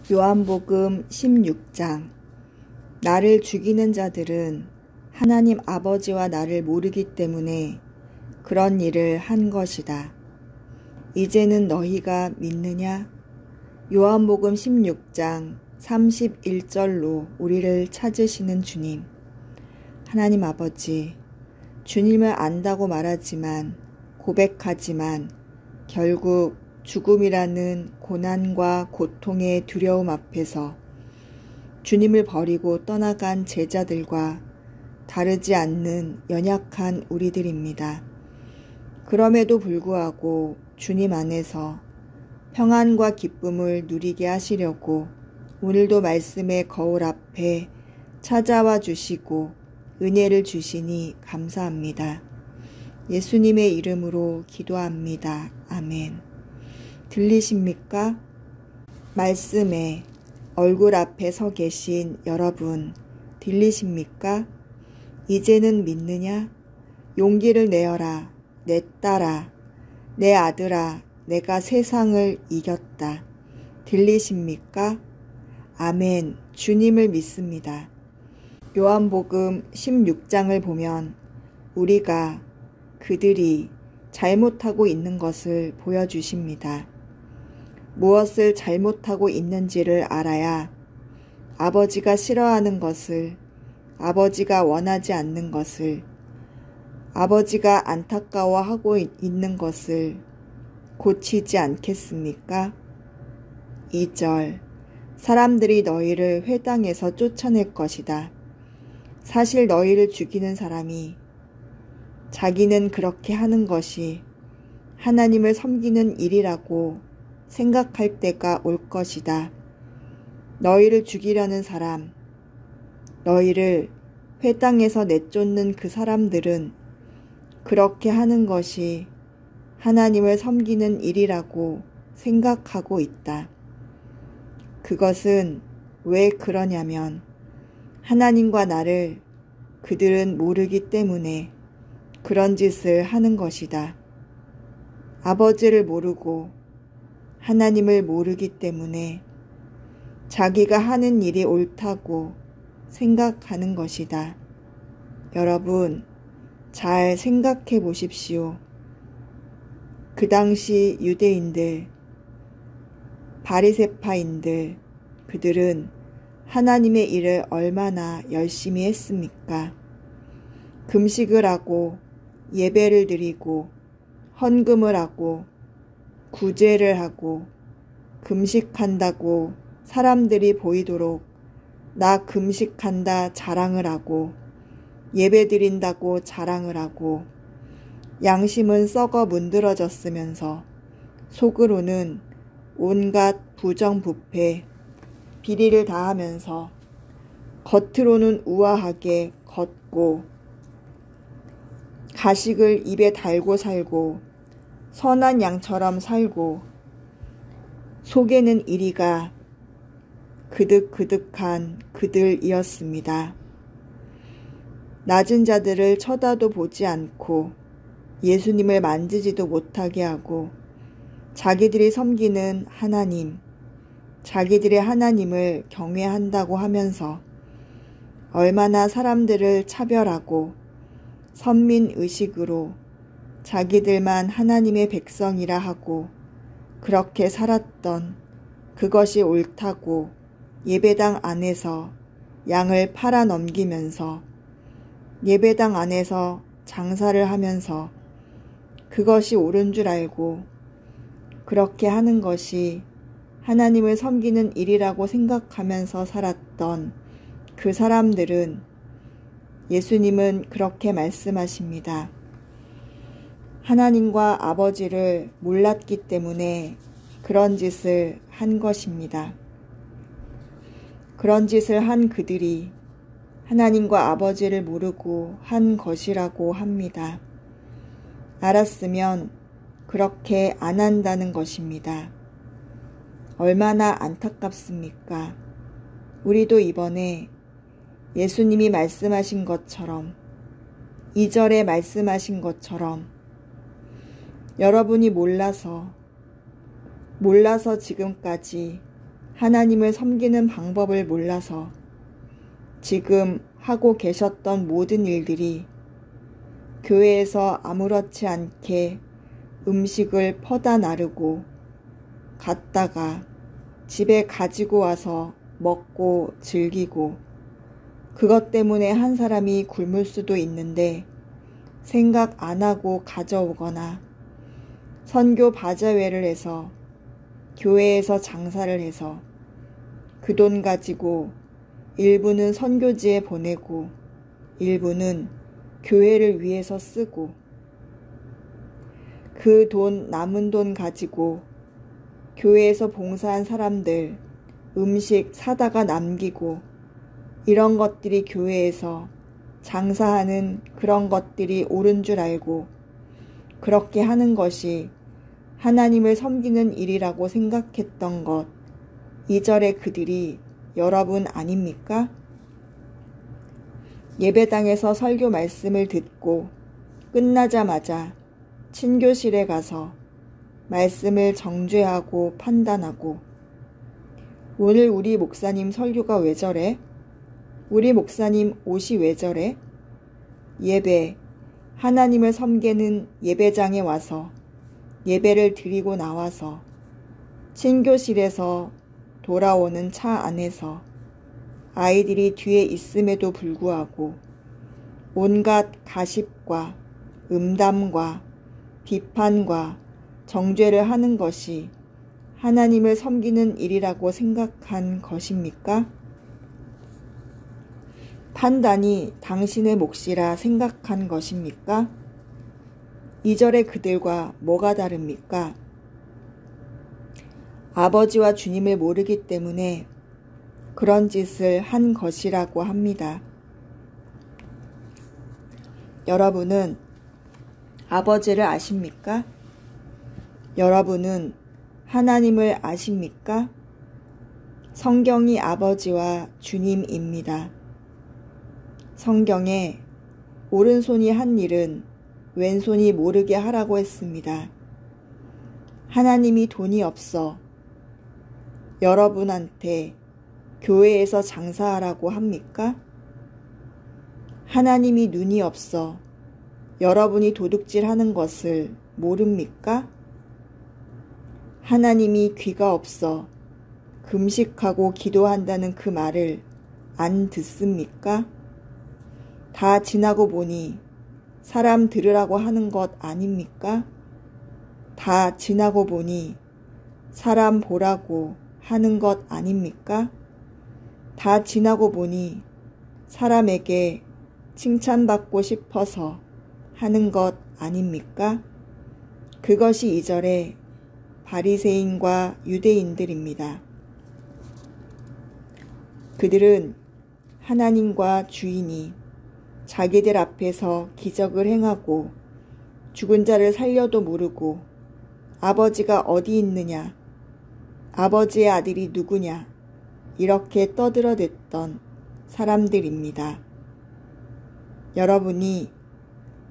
요한복음 16장. 나를 죽이는 자들은 하나님 아버지와 나를 모르기 때문에 그런 일을 한 것이다. 이제는 너희가 믿느냐? 요한복음 16장 31절로 우리를 찾으시는 주님. 하나님 아버지, 주님을 안다고 말하지만, 고백하지만 결국 죽음이라는 고난과 고통의 두려움 앞에서 주님을 버리고 떠나간 제자들과 다르지 않는 연약한 우리들입니다. 그럼에도 불구하고 주님 안에서 평안과 기쁨을 누리게 하시려고 오늘도 말씀의 거울 앞에 찾아와 주시고 은혜를 주시니 감사합니다. 예수님의 이름으로 기도합니다. 아멘. 들리십니까? 말씀에 얼굴 앞에 서 계신 여러분, 들리십니까? 이제는 믿느냐? 용기를 내어라, 내 딸아, 내 아들아, 내가 세상을 이겼다. 들리십니까? 아멘, 주님을 믿습니다. 요한복음 16장을 보면 우리가 그들이 잘못하고 있는 것을 보여주십니다. 무엇을 잘못하고 있는지를 알아야 아버지가 싫어하는 것을, 아버지가 원하지 않는 것을, 아버지가 안타까워하고 있는 것을 고치지 않겠습니까? 2절. 사람들이 너희를 회당에서 쫓아낼 것이다. 사실 너희를 죽이는 사람이 자기는 그렇게 하는 것이 하나님을 섬기는 일이라고 생각할 때가 올 것이다. 너희를 죽이려는 사람, 너희를 회당에서 내쫓는 그 사람들은 그렇게 하는 것이 하나님을 섬기는 일이라고 생각하고 있다. 그것은 왜 그러냐면 하나님과 나를 그들은 모르기 때문에 그런 짓을 하는 것이다. 아버지를 모르고 하나님을 모르기 때문에 자기가 하는 일이 옳다고 생각하는 것이다. 여러분, 잘 생각해 보십시오. 그 당시 유대인들, 바리새파인들, 그들은 하나님의 일을 얼마나 열심히 했습니까? 금식을 하고 예배를 드리고 헌금을 하고 구제를 하고 금식한다고 사람들이 보이도록 나 금식한다 자랑을 하고 예배드린다고 자랑을 하고 양심은 썩어 문드러졌으면서 속으로는 온갖 부정부패, 비리를 다하면서 겉으로는 우아하게 걷고 가식을 입에 달고 살고 선한 양처럼 살고 속에는 이리가 그득그득한 그들이었습니다. 낮은 자들을 쳐다도 보지 않고 예수님을 만지지도 못하게 하고 자기들이 섬기는 하나님, 자기들의 하나님을 경외한다고 하면서 얼마나 사람들을 차별하고 선민의식으로 자기들만 하나님의 백성이라 하고 그렇게 살았던 그것이 옳다고 예배당 안에서 양을 팔아 넘기면서 예배당 안에서 장사를 하면서 그것이 옳은 줄 알고 그렇게 하는 것이 하나님을 섬기는 일이라고 생각하면서 살았던 그 사람들은 예수님은 그렇게 말씀하십니다. 하나님과 아버지를 몰랐기 때문에 그런 짓을 한 것입니다. 그런 짓을 한 그들이 하나님과 아버지를 모르고 한 것이라고 합니다. 알았으면 그렇게 안 한다는 것입니다. 얼마나 안타깝습니까? 우리도 이번에 예수님이 말씀하신 것처럼 2절에 말씀하신 것처럼 여러분이 몰라서 지금까지 하나님을 섬기는 방법을 몰라서 지금 하고 계셨던 모든 일들이 교회에서 아무렇지 않게 음식을 퍼다 나르고 갔다가 집에 가지고 와서 먹고 즐기고 그것 때문에 한 사람이 굶을 수도 있는데 생각 안 하고 가져오거나 선교 바자회를 해서 교회에서 장사를 해서 그 돈 가지고 일부는 선교지에 보내고 일부는 교회를 위해서 쓰고 그 돈 남은 돈 가지고 교회에서 봉사한 사람들 음식 사다가 남기고 이런 것들이 교회에서 장사하는 그런 것들이 옳은 줄 알고 그렇게 하는 것이 하나님을 섬기는 일이라고 생각했던 것, 2절의 그들이 여러분 아닙니까? 예배당에서 설교 말씀을 듣고 끝나자마자 친교실에 가서 말씀을 정죄하고 판단하고 오늘 우리 목사님 설교가 왜 저래? 우리 목사님 옷이 왜 저래? 예배, 하나님을 섬기는 예배장에 와서 예배를 드리고 나와서 친교실에서 돌아오는 차 안에서 아이들이 뒤에 있음에도 불구하고 온갖 가십과 음담과 비판과 정죄를 하는 것이 하나님을 섬기는 일이라고 생각한 것입니까? 판단이 당신의 몫이라 생각한 것입니까? 2절의 그들과 뭐가 다릅니까? 아버지와 주님을 모르기 때문에 그런 짓을 한 것이라고 합니다. 여러분은 아버지를 아십니까? 여러분은 하나님을 아십니까? 성경이 아버지와 주님입니다. 성경에 오른손이 한 일은 왼손이 모르게 하라고 했습니다. 하나님이 돈이 없어 여러분한테 교회에서 장사하라고 합니까? 하나님이 눈이 없어 여러분이 도둑질하는 것을 모릅니까? 하나님이 귀가 없어 금식하고 기도한다는 그 말을 안 듣습니까? 다 지나고 보니 사람 들으라고 하는 것 아닙니까? 다 지나고 보니 사람 보라고 하는 것 아닙니까? 다 지나고 보니 사람에게 칭찬받고 싶어서 하는 것 아닙니까? 그것이 2절의 바리새인과 유대인들입니다. 그들은 하나님과 주인이 자기들 앞에서 기적을 행하고 죽은 자를 살려도 모르고 아버지가 어디 있느냐, 아버지의 아들이 누구냐 이렇게 떠들어댔던 사람들입니다. 여러분이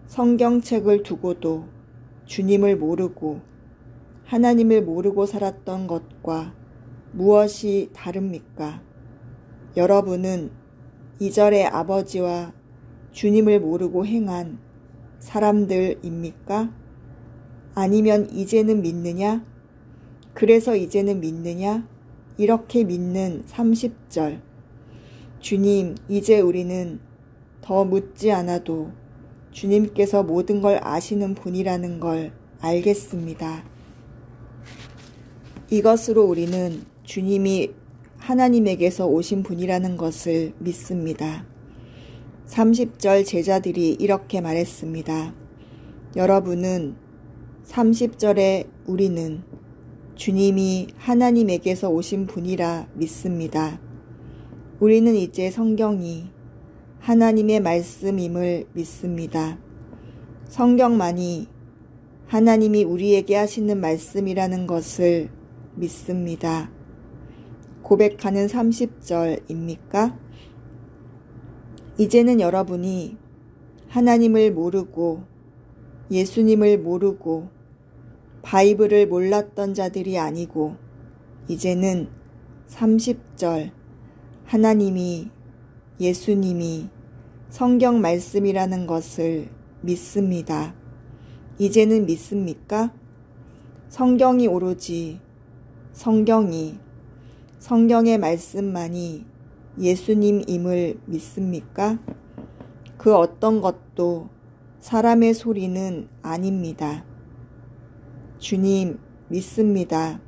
성경책을 두고도 주님을 모르고 하나님을 모르고 살았던 것과 무엇이 다릅니까? 여러분은 2절의 아버지와 주님을 모르고 행한 사람들입니까? 아니면 이제는 믿느냐? 그래서 이제는 믿느냐? 이렇게 믿는 30절. 주님, 이제 우리는 더 묻지 않아도 주님께서 모든 걸 아시는 분이라는 걸 알겠습니다. 이것으로 우리는 주님이 하나님에게서 오신 분이라는 것을 믿습니다. 30절 제자들이 이렇게 말했습니다. 여러분은 30절에 우리는 주님이 하나님에게서 오신 분이라 믿습니다. 우리는 이제 성경이 하나님의 말씀임을 믿습니다. 성경만이 하나님이 우리에게 하시는 말씀이라는 것을 믿습니다. 고백하는 30절입니까? 이제는 여러분이 하나님을 모르고 예수님을 모르고 바이블을 몰랐던 자들이 아니고 이제는 30절 하나님이, 예수님이 성경 말씀이라는 것을 믿습니다. 이제는 믿습니까? 성경이 오로지 성경의 말씀만이 예수님임을 믿습니까? 그 어떤 것도 사람의 소리는 아닙니다. 주님, 믿습니다.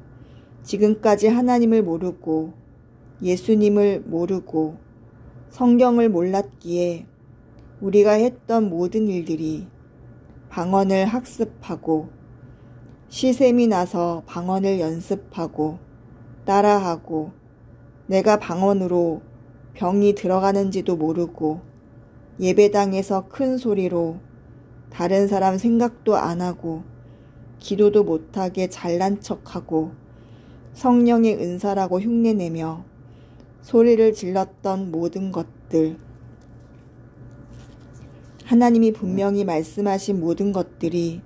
지금까지 하나님을 모르고 예수님을 모르고 성경을 몰랐기에 우리가 했던 모든 일들이 방언을 학습하고 시샘이 나서 방언을 연습하고 따라하고 내가 방언으로 병이 들어가는지도 모르고 예배당에서 큰 소리로 다른 사람 생각도 안 하고 기도도 못하게 잘난 척하고 성령의 은사라고 흉내내며 소리를 질렀던 모든 것들, 하나님이 분명히 말씀하신 모든 것들이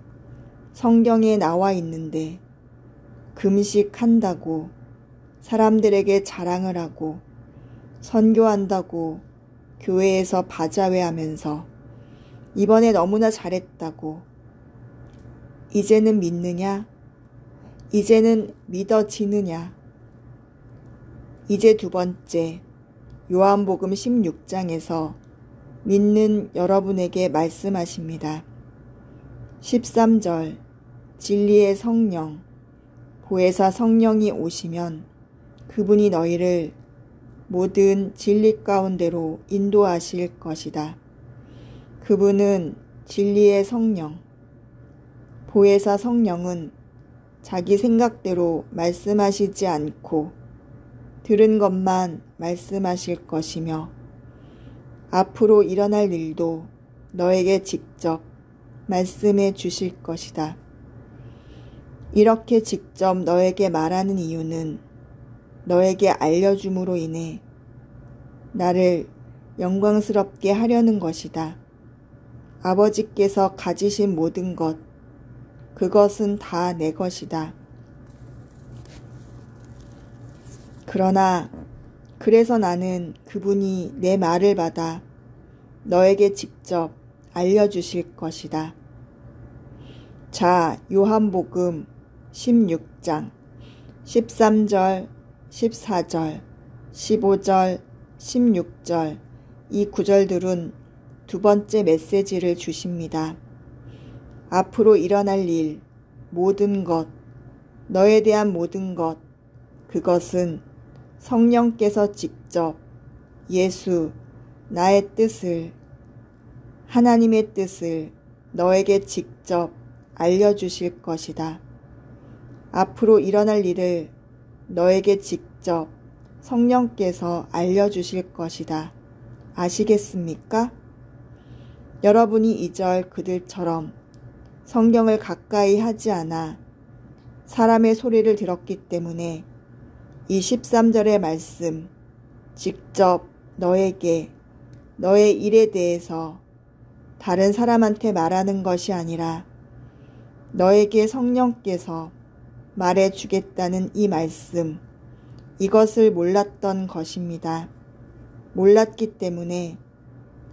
성경에 나와 있는데 금식한다고 사람들에게 자랑을 하고 선교한다고 교회에서 바자회하면서 이번에 너무나 잘했다고 이제는 믿느냐? 이제는 믿어지느냐? 이제 두 번째 요한복음 16장에서 믿는 여러분에게 말씀하십니다. 13절 진리의 성령, 보혜사 성령이 오시면 그분이 너희를 모든 진리 가운데로 인도하실 것이다. 그분은 진리의 성령, 보혜사 성령은 자기 생각대로 말씀하시지 않고 들은 것만 말씀하실 것이며 앞으로 일어날 일도 너에게 직접 말씀해 주실 것이다. 이렇게 직접 너에게 말하는 이유는 너에게 알려줌으로 인해 나를 영광스럽게 하려는 것이다. 아버지께서 가지신 모든 것, 그것은 다 내 것이다. 그래서 나는 그분이 내 말을 받아 너에게 직접 알려주실 것이다. 자, 요한복음 16장 13절, 14절, 15절, 16절 이 구절들은 두 번째 메시지를 주십니다. 앞으로 일어날 일, 모든 것, 너에 대한 모든 것, 그것은 성령께서 직접 예수, 나의 뜻을, 하나님의 뜻을 너에게 직접 알려주실 것이다. 앞으로 일어날 일을 너에게 직접 성령께서 알려주실 것이다. 아시겠습니까? 여러분이 2절 그들처럼 성경을 가까이 하지 않아 사람의 소리를 들었기 때문에 이 13절의 말씀, 직접 너에게 너의 일에 대해서 다른 사람한테 말하는 것이 아니라 너에게 성령께서 말해주겠다는 이 말씀, 이것을 몰랐던 것입니다. 몰랐기 때문에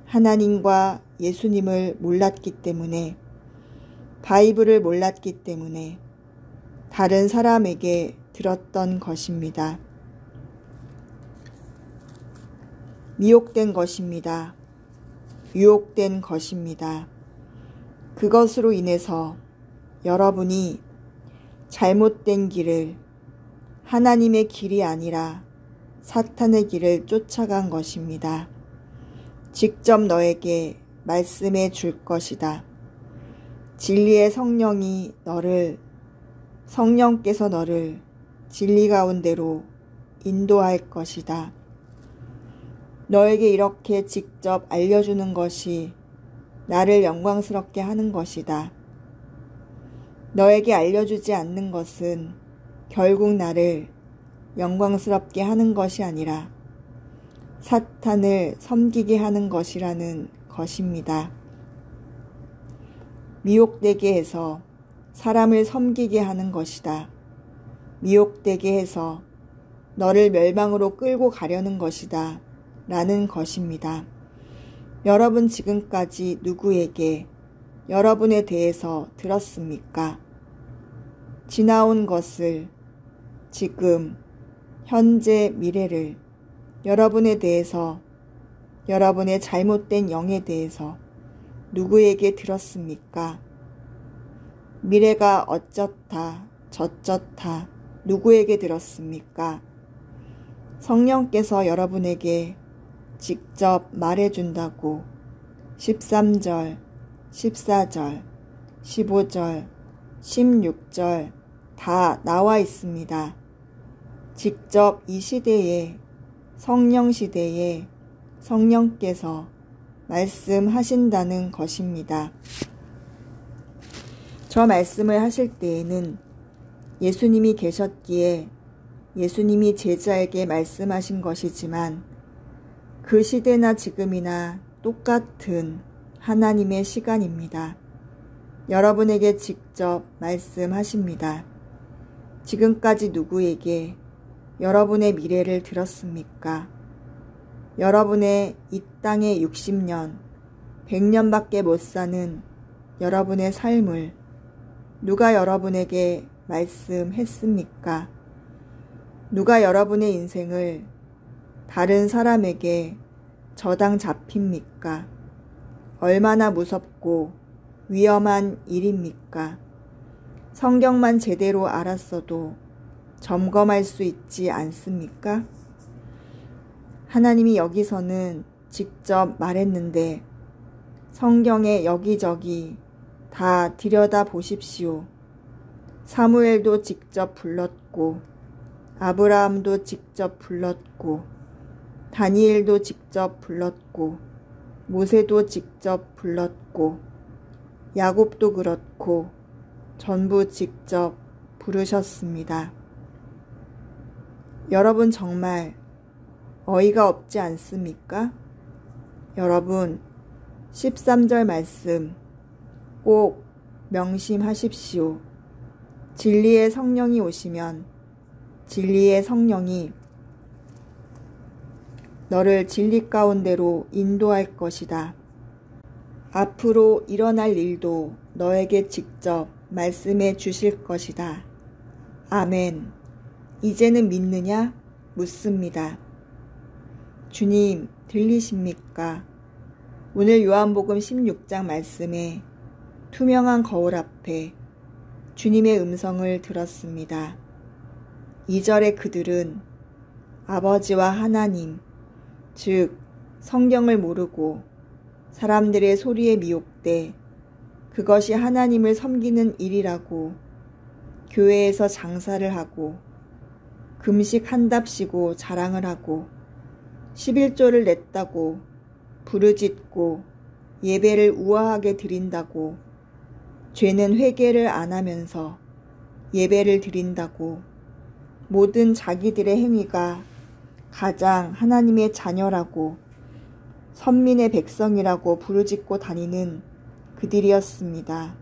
하나님과 예수님을 몰랐기 때문에 바이블을 몰랐기 때문에 다른 사람에게 들었던 것입니다. 미혹된 것입니다. 유혹된 것입니다. 그것으로 인해서 여러분이 잘못된 길을 하나님의 길이 아니라 사탄의 길을 쫓아간 것입니다. 직접 너에게 말씀해 줄 것이다. 진리의 성령께서 너를 진리 가운데로 인도할 것이다. 너에게 이렇게 직접 알려주는 것이 나를 영광스럽게 하는 것이다. 너에게 알려주지 않는 것은 결국 나를 영광스럽게 하는 것이 아니라 사탄을 섬기게 하는 것이라는 것입니다. 미혹되게 해서 사람을 섬기게 하는 것이다. 미혹되게 해서 너를 멸망으로 끌고 가려는 것이다. 라는 것입니다. 여러분 지금까지 누구에게 여러분에 대해서 들었습니까? 지나온 것을, 지금, 현재, 미래를 여러분에 대해서, 여러분의 잘못된 영에 대해서 누구에게 들었습니까? 미래가 어쩌다 저쩌다 누구에게 들었습니까? 성령께서 여러분에게 직접 말해준다고 13절, 14절, 15절, 16절 다 나와 있습니다. 직접 이 시대에, 성령 시대에 성령께서 말씀하신다는 것입니다. 저 말씀을 하실 때에는 예수님이 계셨기에 예수님이 제자에게 말씀하신 것이지만 그 시대나 지금이나 똑같은 하나님의 시간입니다. 여러분에게 직접 말씀하십니다. 지금까지 누구에게 여러분의 미래를 들었습니까? 여러분의 이 땅에 60년, 100년밖에 못 사는 여러분의 삶을 누가 여러분에게 말씀했습니까? 누가 여러분의 인생을 다른 사람에게 저당 잡힙니까? 얼마나 무섭고 위험한 일입니까? 성경만 제대로 알았어도 점검할 수 있지 않습니까? 하나님이 여기서는 직접 말했는데 성경에 여기저기 다 들여다 보십시오. 사무엘도 직접 불렀고 아브라함도 직접 불렀고 다니엘도 직접 불렀고 모세도 직접 불렀고 야곱도 그렇고 전부 직접 부르셨습니다. 여러분 정말 어이가 없지 않습니까? 여러분 13절 말씀 꼭 명심하십시오. 진리의 성령이 오시면 진리의 성령이 너를 진리 가운데로 인도할 것이다. 앞으로 일어날 일도 너에게 직접 말씀해 주실 것이다. 아멘. 이제는 믿느냐? 묻습니다. 주님, 들리십니까? 오늘 요한복음 16장 말씀에 투명한 거울 앞에 주님의 음성을 들었습니다. 2절에 그들은 아버지와 하나님, 즉 성경을 모르고 사람들의 소리에 미혹돼 그것이 하나님을 섬기는 일이라고 교회에서 장사를 하고 금식 한답시고 자랑을 하고 11조를 냈다고 부르짖고 예배를 우아하게 드린다고 죄는 회개를 안 하면서 예배를 드린다고 모든 자기들의 행위가 가장 하나님의 자녀라고 선민의 백성이라고 부르짖고 다니는 그들이었습니다.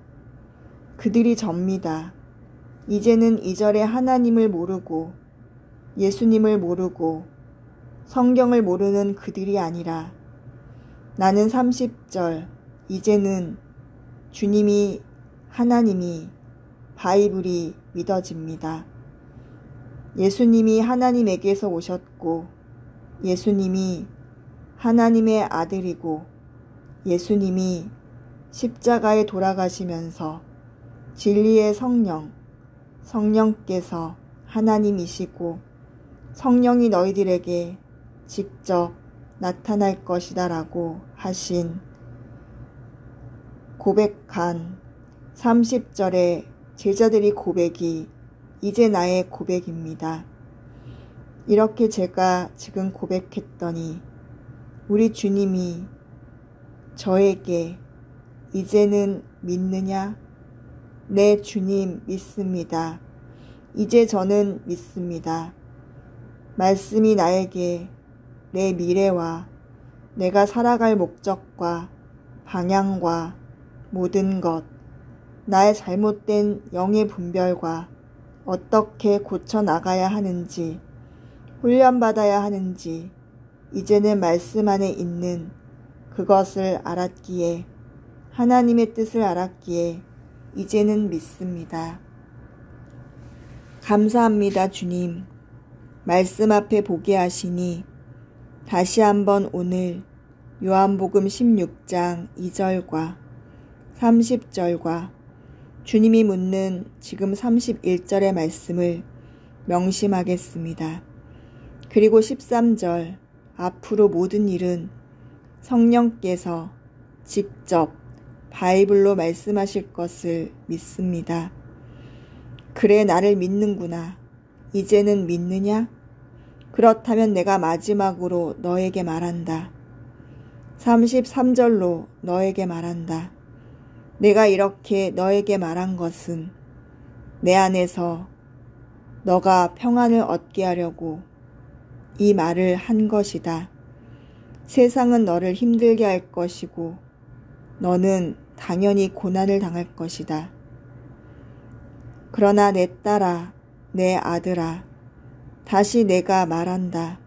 그들이 접니다. 이제는 2절에 하나님을 모르고 예수님을 모르고 성경을 모르는 그들이 아니라 나는 30절 이제는 주님이 하나님이 바이블이 믿어집니다. 예수님이 하나님에게서 오셨고 예수님이 하나님의 아들이고 예수님이 십자가에 돌아가시면서 진리의 성령, 성령께서 하나님이시고 성령이 너희들에게 직접 나타날 것이다 라고 하신 고백한 30절의 제자들이 고백이 이제 나의 고백입니다. 이렇게 제가 지금 고백했더니 우리 주님이 저에게 이제는 믿느냐? 네, 주님 믿습니다. 이제 저는 믿습니다. 말씀이 나에게 내 미래와 내가 살아갈 목적과 방향과 모든 것, 나의 잘못된 영의 분별과 어떻게 고쳐나가야 하는지 훈련받아야 하는지 이제는 말씀 안에 있는 그것을 알았기에, 하나님의 뜻을 알았기에 이제는 믿습니다. 감사합니다, 주님. 말씀 앞에 보게 하시니 다시 한번 오늘 요한복음 16장 2절과 30절과 주님이 묻는 지금 31절의 말씀을 명심하겠습니다. 그리고 13절, 앞으로 모든 일은 성령께서 직접 바이블로 말씀하실 것을 믿습니다. 그래, 나를 믿는구나. 이제는 믿느냐? 그렇다면 내가 마지막으로 너에게 말한다. 33절로 너에게 말한다. 내가 이렇게 너에게 말한 것은 내 안에서 너가 평안을 얻게 하려고 이 말을 한 것이다. 세상은 너를 힘들게 할 것이고 너는 당연히 고난을 당할 것이다. 그러나 내 딸아, 내 아들아, 다시 내가 말한다.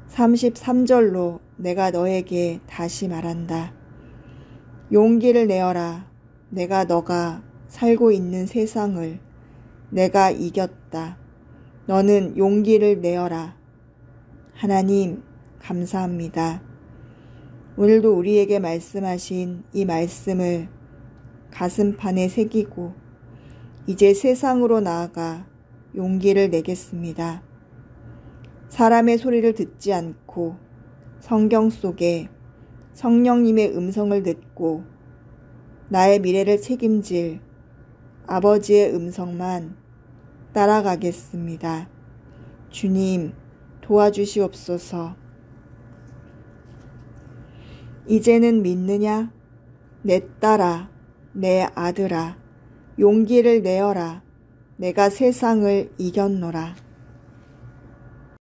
33절로 내가 너에게 다시 말한다. 용기를 내어라. 너가 살고 있는 세상을 내가 이겼다. 너는 용기를 내어라. 하나님, 감사합니다. 오늘도 우리에게 말씀하신 이 말씀을 가슴판에 새기고 이제 세상으로 나아가 용기를 내겠습니다. 사람의 소리를 듣지 않고 성경 속에 성령님의 음성을 듣고 나의 미래를 책임질 아버지의 음성만 따라가겠습니다. 주님, 도와주시옵소서. 이제는 믿느냐? 내 딸아, 내 아들아, 용기를 내어라. 내가 세상을 이겼노라.